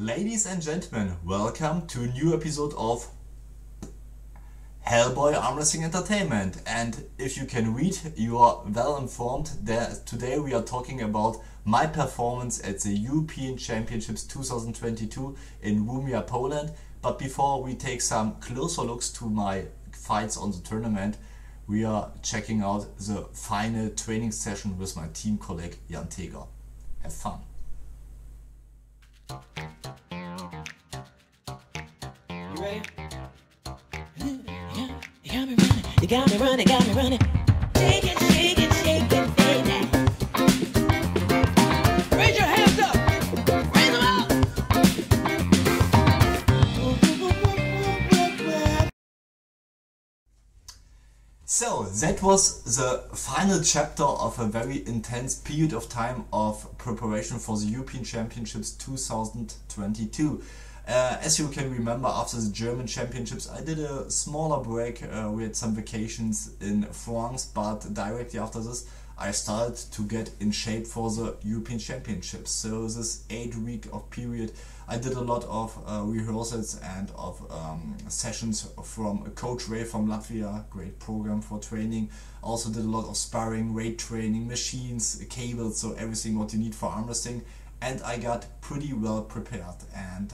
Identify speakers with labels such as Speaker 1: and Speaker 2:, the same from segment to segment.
Speaker 1: Ladies and gentlemen, welcome to a new episode of Hellboy Arm Wrestling Entertainment. And if you can read, you are well informed. Today we are talking about my performance at the European Championships 2022 in Łomża, Poland. But before we take some closer looks to my fights on the tournament, we are checking out the final training session with my team colleague Jan Teger. Have fun.
Speaker 2: You ready? You got me running, got me running. Shake it, shake it, shake it, baby. Raise your hands up. Raise them up.
Speaker 1: So that was the final chapter of a very intense period of time of preparation for the European Championships 2022. As you can remember, after the German Championships I did a smaller break. We had some vacations in France, but directly after this I started to get in shape for the European Championships. So this 8-week of period I did a lot of rehearsals and of sessions from Coach Ray from Latvia, great program for training. Also did a lot of sparring, weight training, machines, cables, so everything what you need for arm wrestling. And I got pretty well prepared. And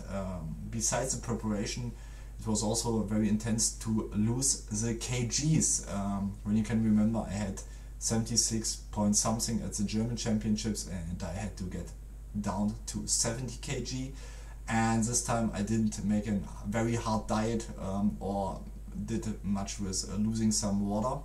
Speaker 1: besides the preparation, it was also very intense to lose the kgs. When you can remember, I had 76 point something at the German Championships, and I had to get down to 70 kg. And this time I didn't make a very hard diet or did much with losing some water.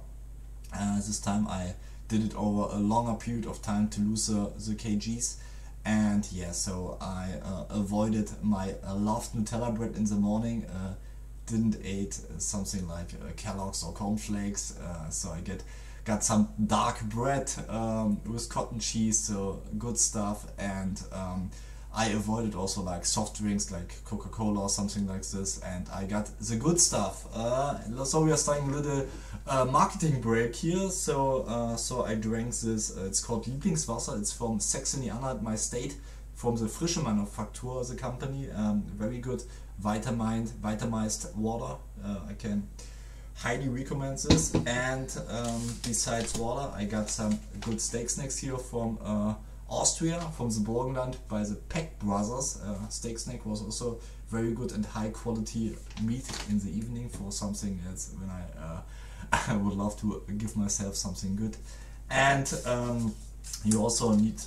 Speaker 1: This time I did it over a longer period of time to lose the kgs. And yeah, so I avoided my loved Nutella bread in the morning, didn't eat something like Kellogg's or cornflakes, so I got some dark bread with cotton cheese, so good stuff. And I avoided also like soft drinks like Coca-Cola or something like this, and I got the good stuff. So we are starting a little marketing break here. So I drank this, it's called Lieblingswasser, it's from Saxony-Anhalt, my state, from the Frische Manufaktur, the company. Very good vitamized water. I can highly recommend this. And besides water, I got some good steak snacks here from Austria, from the Burgenland by the Peck brothers. Steak snack was also very good and high quality meat in the evening for something else when I would love to give myself something good. And you also need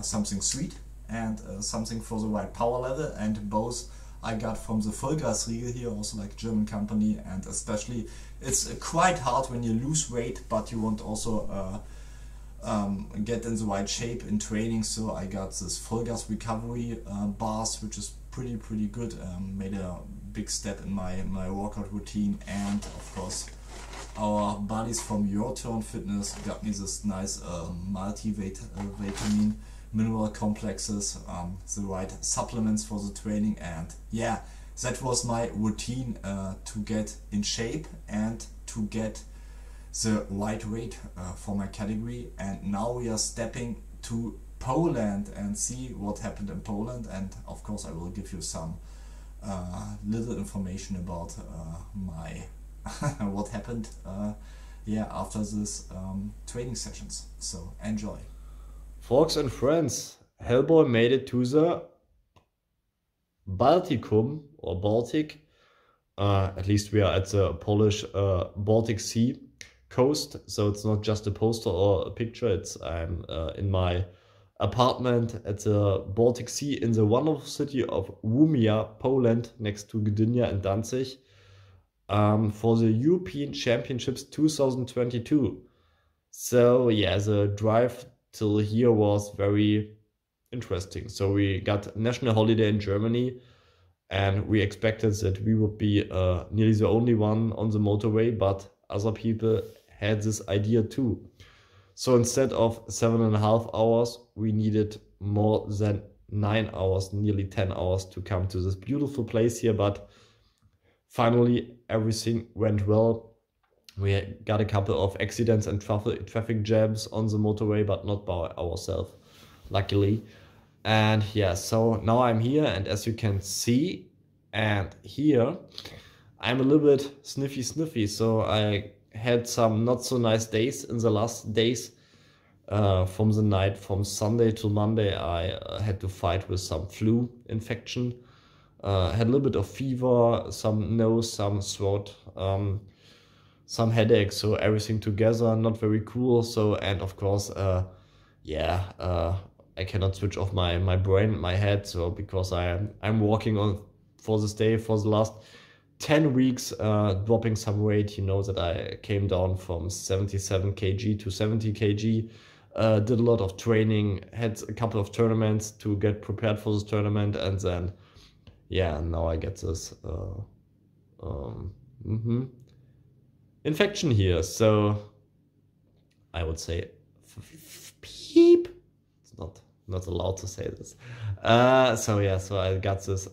Speaker 1: something sweet and something for the right power level, and both I got from the Vollgasriegel here, also like German company. And especially it's quite hard when you lose weight but you want also get in the right shape in training. So I got this Vollgas recovery bars, which is pretty good. Made a big step in my workout routine. And of course our buddies from Your Turn Fitness got me this nice multi-vitamin mineral complexes, the right supplements for the training. And yeah, that was my routine to get in shape and to get the right weight for my category. And now we are stepping to Poland and see what happened in Poland. And of course I will give you some little information about my what happened after this training sessions. So enjoy.
Speaker 3: Folks and friends, Hellboy made it to the Baltikum or Baltic. At least we are at the Polish Baltic Sea coast, so it's not just a poster or a picture. I'm in my apartment at the Baltic Sea in the wonderful city of Łomża, Poland, next to Gdynia and Danzig, for the European Championships 2022. So yeah, the drive till here was very interesting. So we got national holiday in Germany, and we expected that we would be nearly the only one on the motorway, but other people had this idea too. So instead of 7.5 hours, we needed more than 9 hours, nearly 10 hours to come to this beautiful place here. But finally everything went well. We got a couple of accidents and traffic jams on the motorway, but not by ourselves, luckily. And yeah, so now I'm here, and as you can see and hear, I'm a little bit sniffy. So I had some not so nice days in the last days. From the night from Sunday to Monday, I had to fight with some flu infection. Had a little bit of fever, some nose, some throat, some headaches. So everything together, not very cool. So, and of course, I cannot switch off my brain, my head. So because I'm working on for this day for the last 10 weeks, dropping some weight. You know that I came down from 77 kg to 70 kg. Did a lot of training, had a couple of tournaments to get prepared for this tournament, and then now I get this infection here. So I would say peep. It's not allowed to say this. So I got this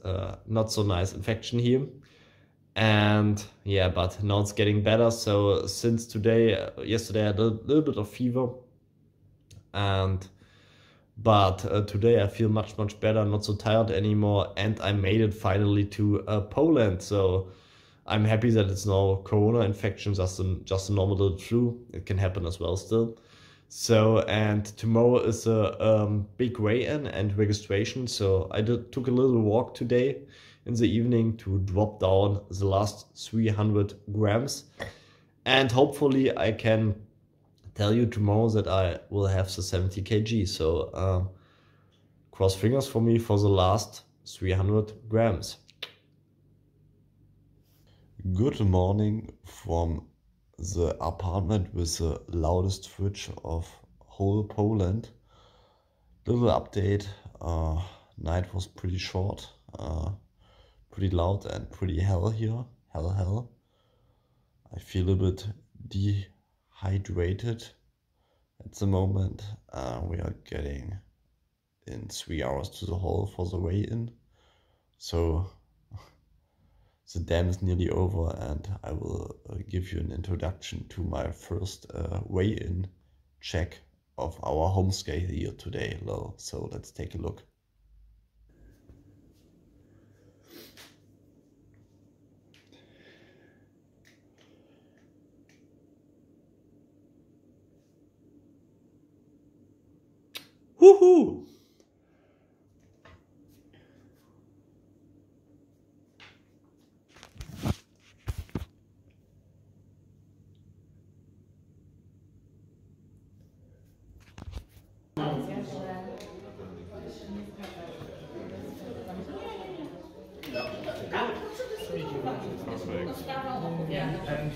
Speaker 3: not so nice infection here. And yeah, but now it's getting better. So since today, yesterday I had a little bit of fever, but today I feel much better, not so tired anymore, and I made it finally to Poland. So I'm happy that it's no corona infection, just a normal little flu. It can happen as well still. So, and tomorrow is a big weigh-in and registration. So I took a little walk today in the evening to drop down the last 300 grams. And hopefully I can tell you tomorrow that I will have the 70 kg. So cross fingers for me for the last 300 grams.
Speaker 4: Good morning from the apartment with the loudest fridge of whole Poland. Little update, night was pretty short, pretty loud and pretty hell here, hell. I feel a bit dehydrated at the moment. We are getting in 3 hours to the hall for the weigh-in. So the dam is nearly over, and I will give you an introduction to my first weigh-in check of our home scale here today. So let's take a look.
Speaker 3: Woohoo!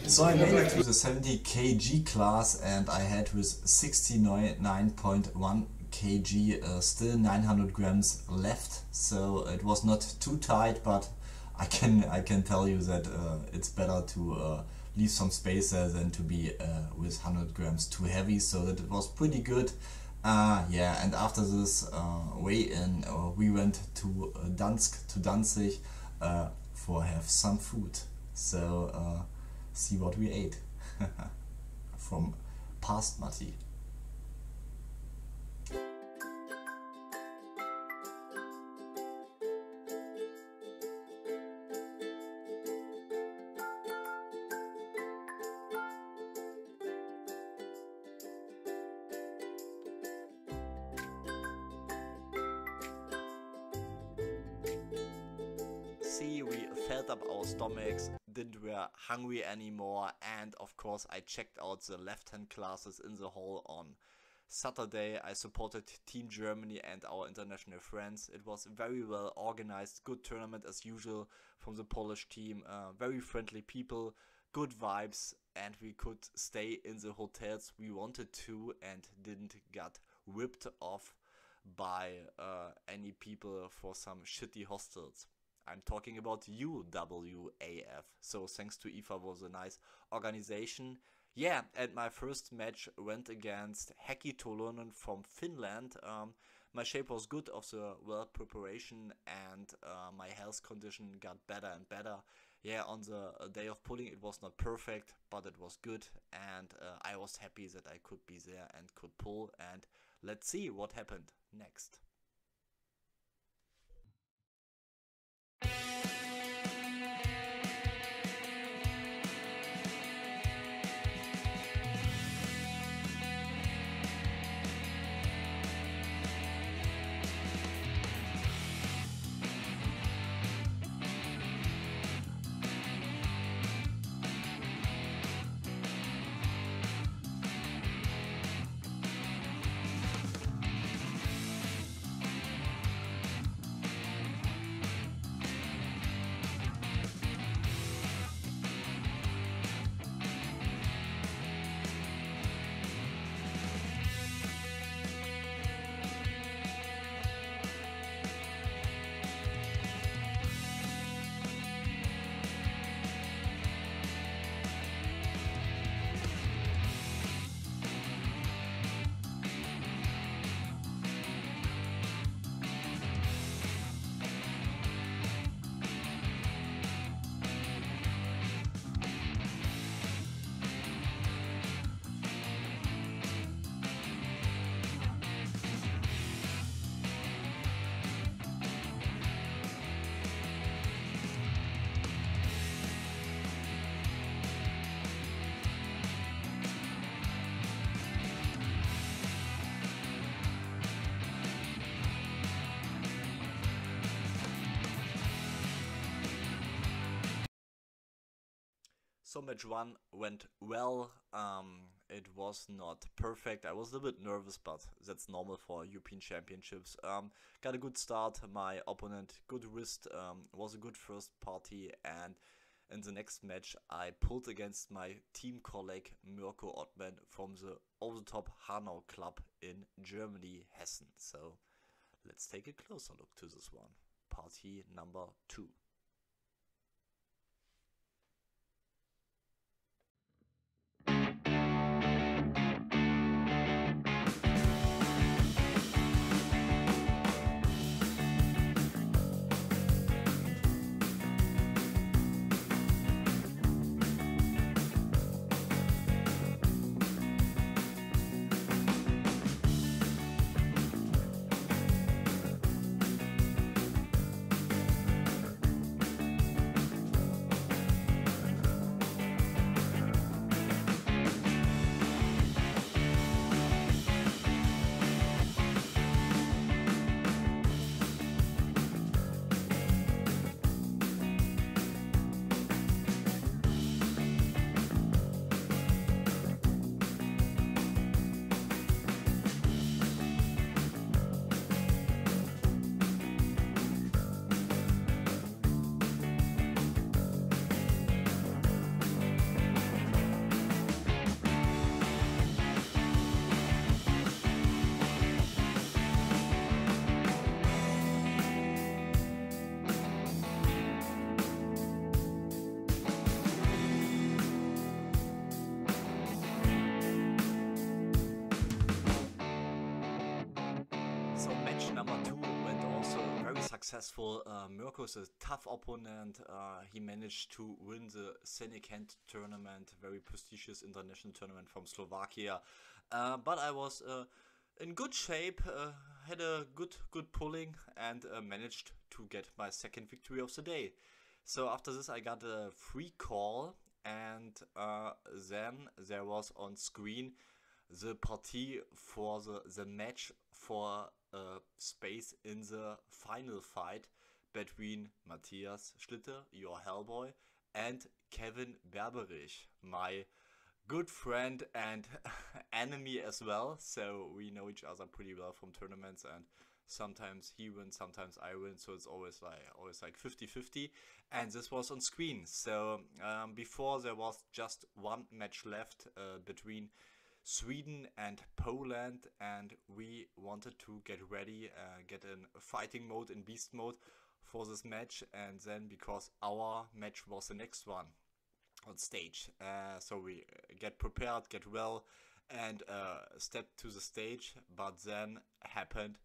Speaker 1: So I made it to the 70 kg class, and I had with 69.1 kg still 900 grams left. So it was not too tight, but I can tell you that it's better to leave some space there than to be with 100 grams too heavy. So that it was pretty good. And after this weigh-in, we went to Danzig for have some food. So see what we ate from past Matti. See, we filled up our stomachs, didn't were hungry anymore, and of course I checked out the left-hand classes in the hall on Saturday. I supported Team Germany and our international friends. It was very well organized, good tournament as usual from the Polish team, very friendly people, good vibes, and we could stay in the hotels we wanted to and didn't get ripped off by any people for some shitty hostels. I'm talking about UWAF. So thanks to IFA was a nice organization. Yeah, and my first match went against Heki Tolonen from Finland. My shape was good of the well preparation, and my health condition got better and better. Yeah, on the day of pulling it was not perfect, but it was good, and I was happy that I could be there and could pull, and let's see what happened next. So match 1 went well. It was not perfect. I was a little bit nervous, but that's normal for European Championships. Got a good start. My opponent, good wrist, was a good first party, and in the next match I pulled against my team colleague Mirko Ottman from the Over the Top Hanau club in Germany, Hessen. So let's take a closer look to this one. Party number 2. Successful. Mirko is a tough opponent. He managed to win the Scenic Hand tournament, very prestigious international tournament from Slovakia. But I was in good shape, had a good pulling, and managed to get my second victory of the day. So after this I got a free call, and then there was on screen the partie for the match for space in the final fight between Matthias Schlitter, your Hellboy, and Kevin Berberich, my good friend and enemy as well. So we know each other pretty well from tournaments, and sometimes he wins, sometimes I win, so it's always like 50-50. And this was on screen. So before there was just one match left between Sweden and Poland, and we wanted to get ready, get in fighting mode, in beast mode for this match. And then because our match was the next one on stage, so we get prepared, get well, and step to the stage. But then happened,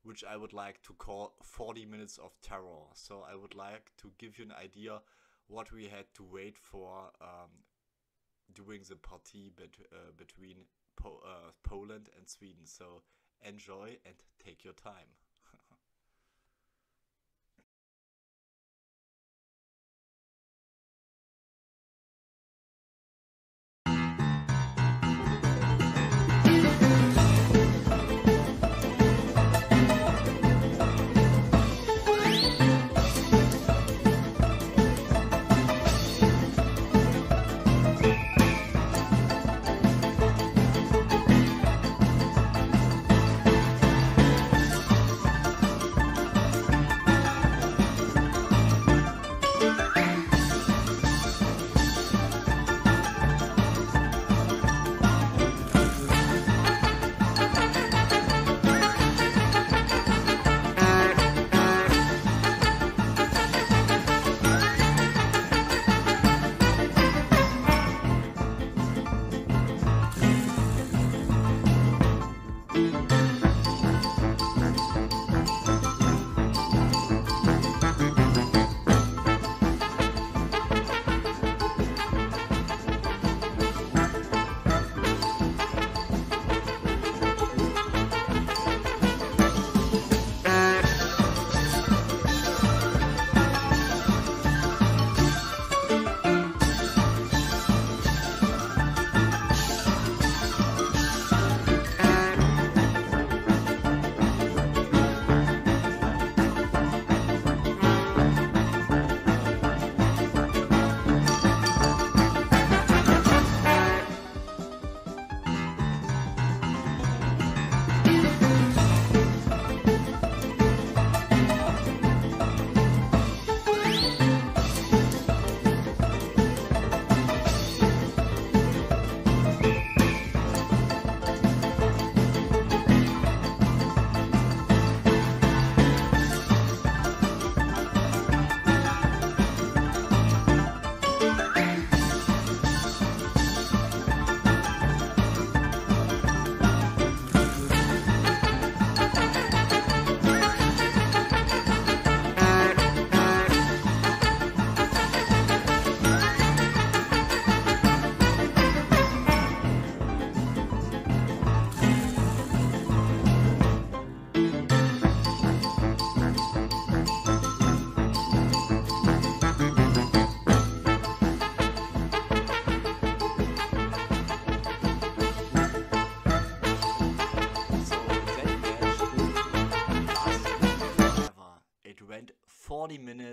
Speaker 1: which I would like to call 40 minutes of terror. So I would like to give you an idea what we had to wait for during the party between Poland and Sweden. So enjoy and take your time.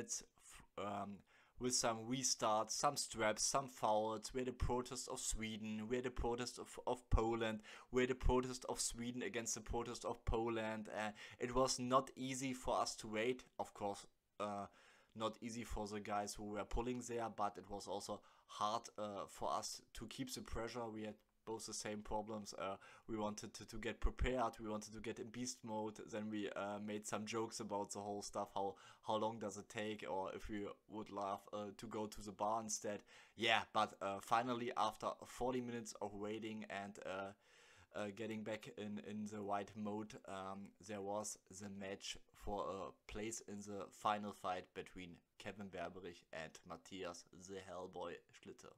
Speaker 1: minutes with some restarts, some straps, some fouls. We had a protest of Sweden, we had a protest of Poland, we had a protest of Sweden against the protest of Poland. It was not easy for us to wait, of course. Not easy for the guys who were pulling there, but it was also hard for us to keep the pressure. We had both the same problems. We wanted to get prepared, we wanted to get in beast mode, then we made some jokes about the whole stuff, how long does it take, or if we would love to go to the bar instead. Yeah, but finally after 40 minutes of waiting and getting back in the right mode, there was the match for a place in the final fight between Kevin Berberich and Matthias the Hellboy Schlitter.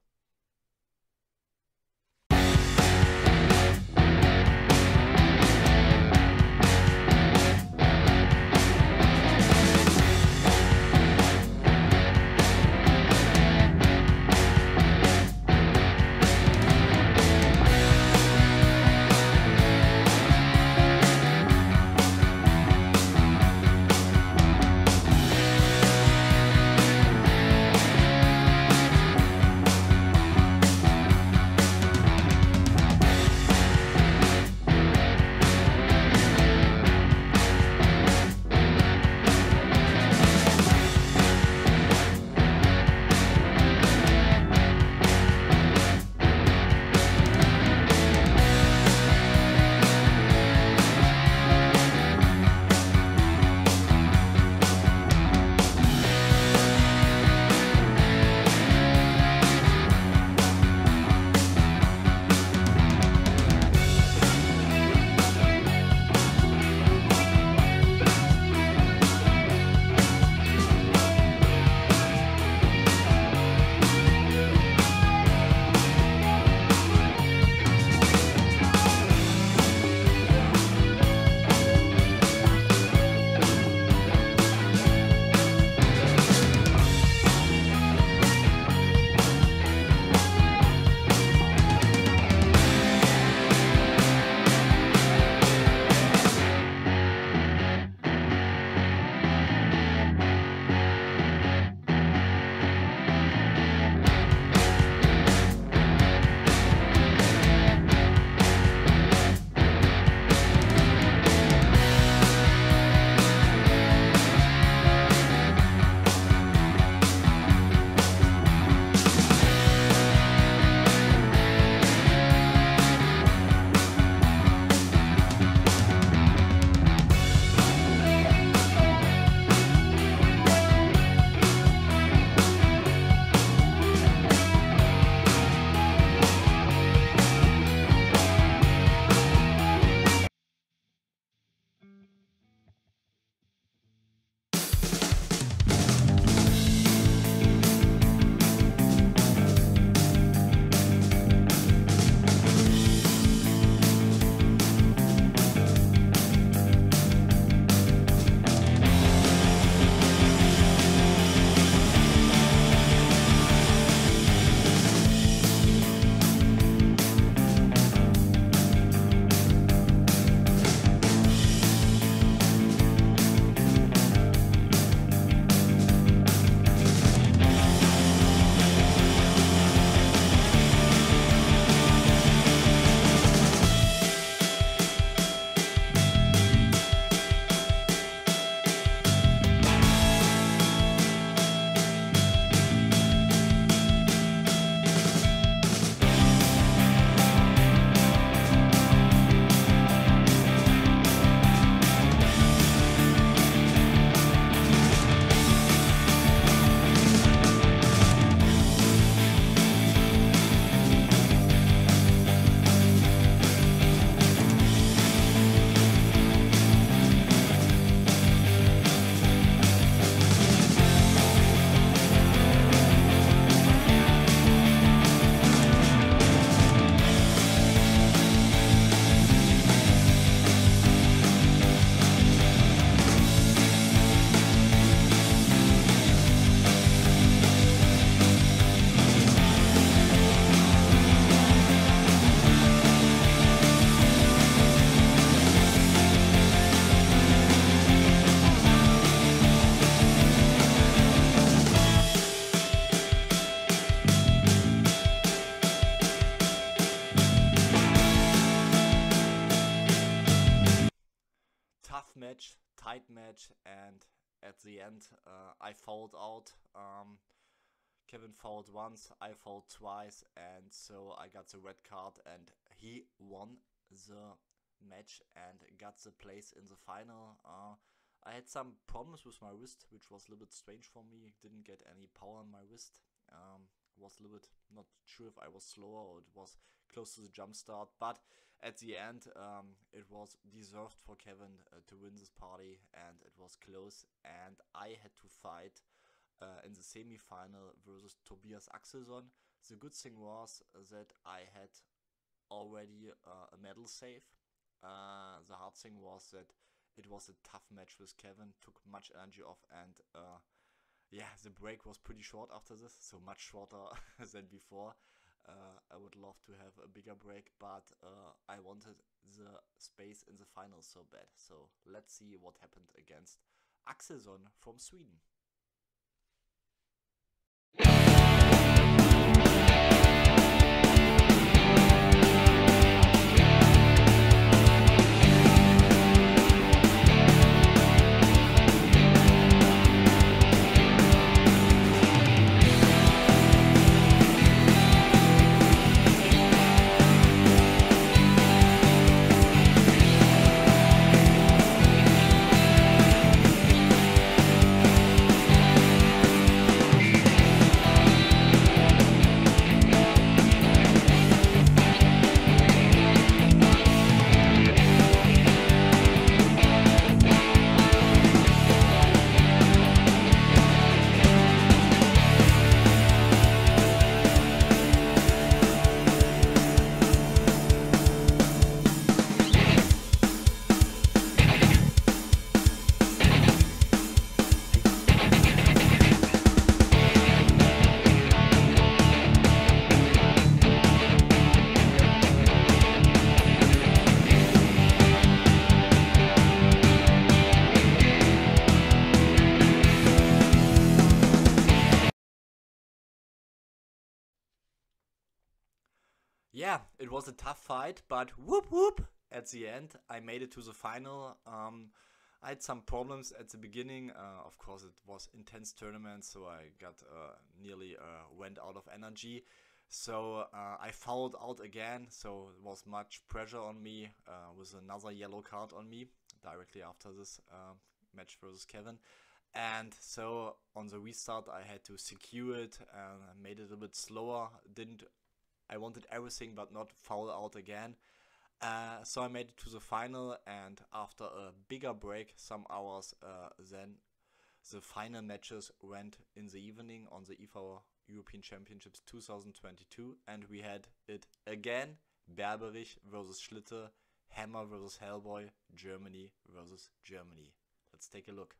Speaker 1: match, tight match, and at the end I fouled out. Kevin fouled once, I fouled twice, and so I got the red card, and he won the match and got the place in the final. I had some problems with my wrist, which was a little bit strange for me. Didn't get any power on my wrist. Was a little bit not sure if I was slower or it was close to the jump start, but at the end it was deserved for Kevin to win this party, and it was close, and I had to fight in the semi-final versus Tobias Axelsson. The good thing was that I had already a medal save. The hard thing was that it was a tough match with Kevin, took much energy off, and yeah, the break was pretty short after this, so much shorter than before. I would love to have a bigger break, but I wanted the space in the finals so bad. So let's see what happened against Axelsson from Sweden. Yeah, it was a tough fight, but whoop whoop, at the end I made it to the final. I had some problems at the beginning. Of course, it was intense tournament, so I got nearly went out of energy. So I fouled out again, so it was much pressure on me with another yellow card on me directly after this match versus Kevin. And so on the restart I had to secure it and I made it a little bit slower. I wanted everything but not foul out again. So I made it to the final, and after a bigger break, some hours, then the final matches went in the evening on the IFA European Championships 2022, and we had it again: Berberich versus Schlitte, Hammer versus Hellboy, Germany versus Germany. Let's take a look.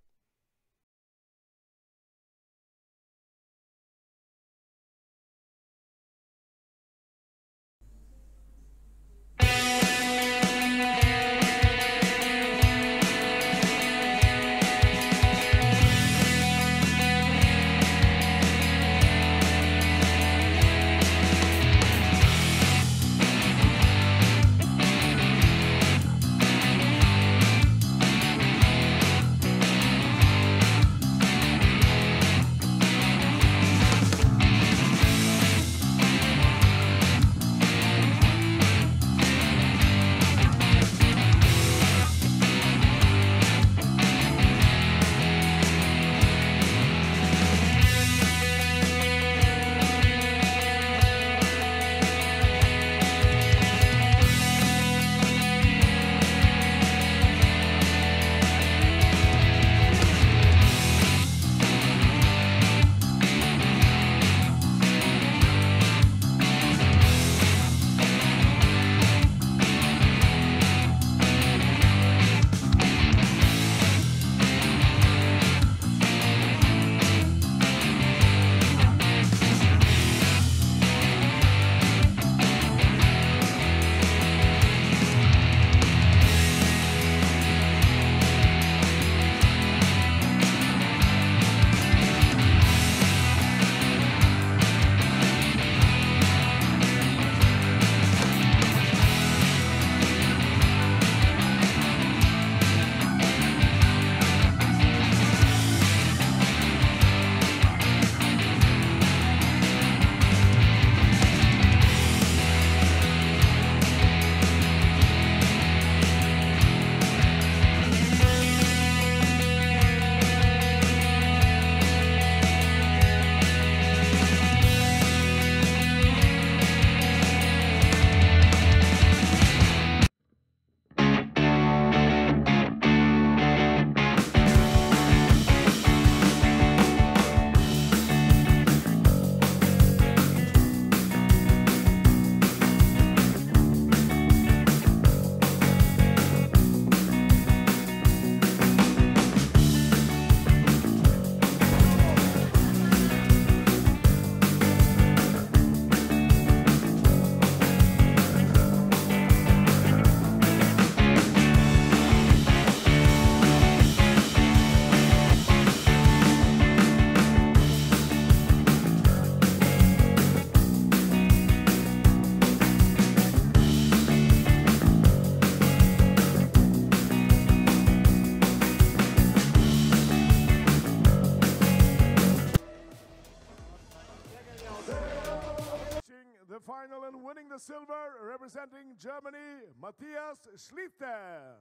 Speaker 5: the final and winning the silver, representing Germany, Matthias Schlichter.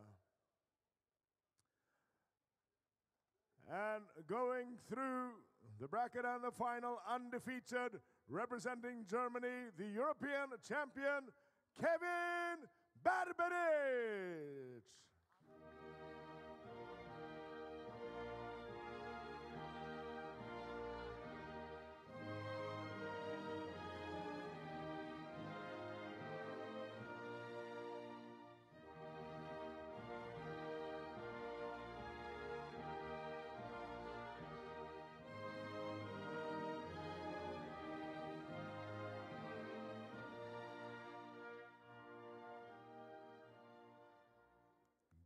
Speaker 5: And going through the bracket and the final, undefeated, representing Germany, the European champion, Kevin BeardArmwrestler.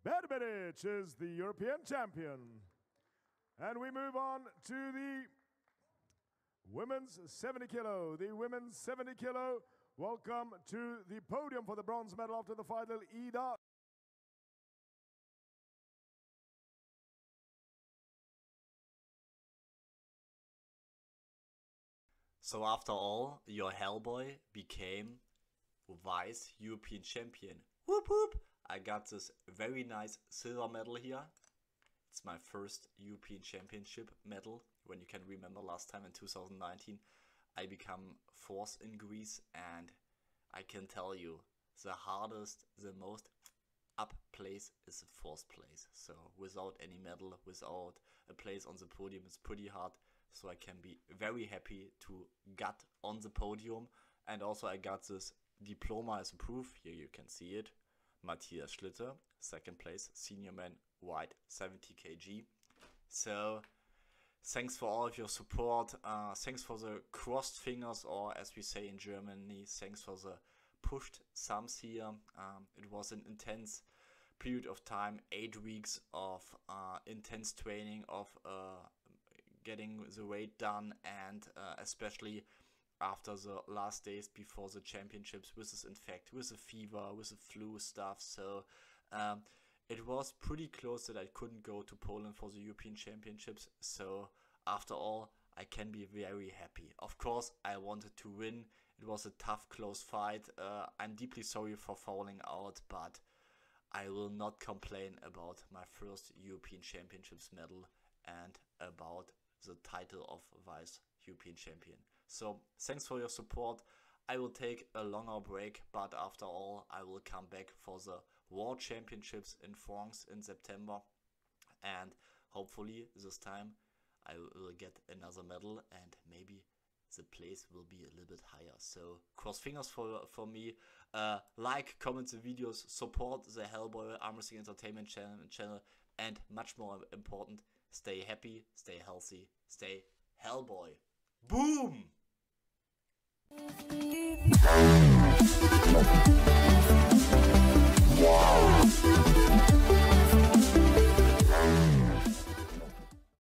Speaker 5: BeardArmwrestler is the European champion. And we move on to the women's 70 kilo. The women's 70 kilo, welcome to the podium for the bronze medal after the final, Ida.
Speaker 1: So after all, your Hellboy became vice European champion. Whoop whoop! I got this very nice silver medal here. It's my first European Championship medal. When you can remember last time in 2019, I became fourth in Greece, and I can tell you the hardest, the most up place is the fourth place. So without any medal, without a place on the podium, it's pretty hard. So I can be very happy to get on the podium. And also I got this diploma as a proof. Here you can see it. Matthias Schlitter, second place, senior man, white, 70 kg. So thanks for all of your support. Thanks for the crossed fingers, or as we say in Germany, thanks for the pushed thumbs here. It was an intense period of time, 8 weeks of intense training, of getting the weight done, and especially after the last days before the championships with this infect, with the fever, with the flu stuff. So it was pretty close that I couldn't go to Poland for the European Championships. So after all, I can be very happy. Of course, I wanted to win. It was a tough, close fight. I'm deeply sorry for falling out, but I will not complain about my first European Championships medal and about the title of Vice European Champion. So thanks for your support. I will take a longer break, but after all, I will come back for the World Championships in France in September, and hopefully this time I will get another medal and maybe the place will be a little bit higher. So cross fingers for me. Like, comment the videos, support the Hellboy Arm Wrestling Entertainment channel, and much more important, stay happy, stay healthy, stay Hellboy. Boom!